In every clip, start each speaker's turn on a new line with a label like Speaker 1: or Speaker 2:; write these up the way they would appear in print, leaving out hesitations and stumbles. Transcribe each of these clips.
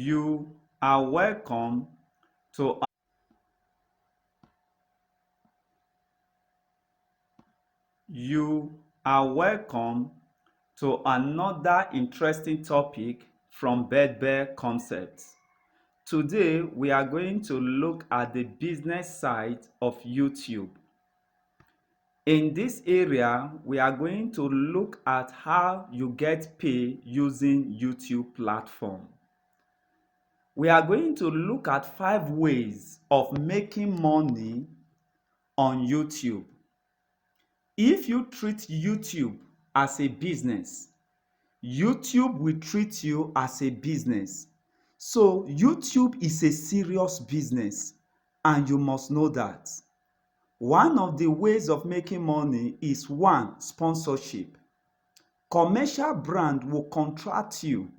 Speaker 1: You are welcome to you are welcome to another interesting topic from Bedbear Concepts. Today we are going to look at the business side of YouTube. In this area, we are going to look at how you get paid using YouTube platform. We are going to look at 5 ways of making money on YouTube. If you treat YouTube as a business, YouTube will treat you as a business. So YouTube is a serious business and you must know that. One of the ways of making money is 1. Sponsorship. Commercial brand will contract you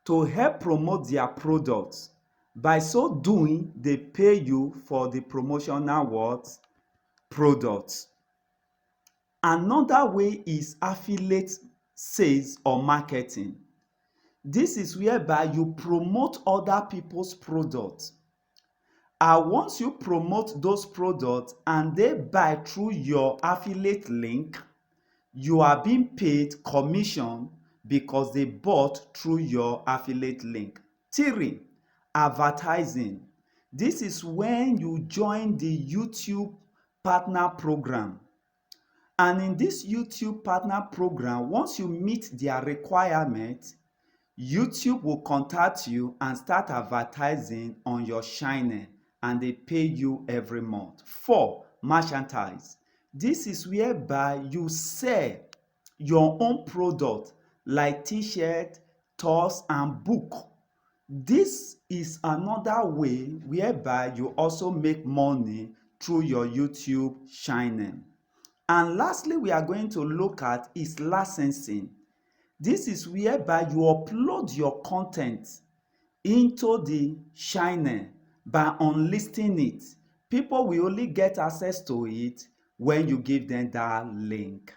Speaker 1: to help promote their products. By so doing, they pay you for the promotional products. Another way is affiliate sales or marketing. This is whereby you promote other people's products. And once you promote those products and they buy through your affiliate link, you are being paid commission because they bought through your affiliate link. 3. Advertising. This is when you join the YouTube partner program. And in this YouTube partner program, once you meet their requirements, YouTube will contact you and start advertising on your channel and they pay you every month. 4. Merchandise. This is whereby you sell your own product like t-shirt, toys and book. This is another way whereby you also make money through your YouTube channel. And lastly, we are going to look at is licensing. This is whereby you upload your content into the channel by unlisting it. People will only get access to it when you give them that link.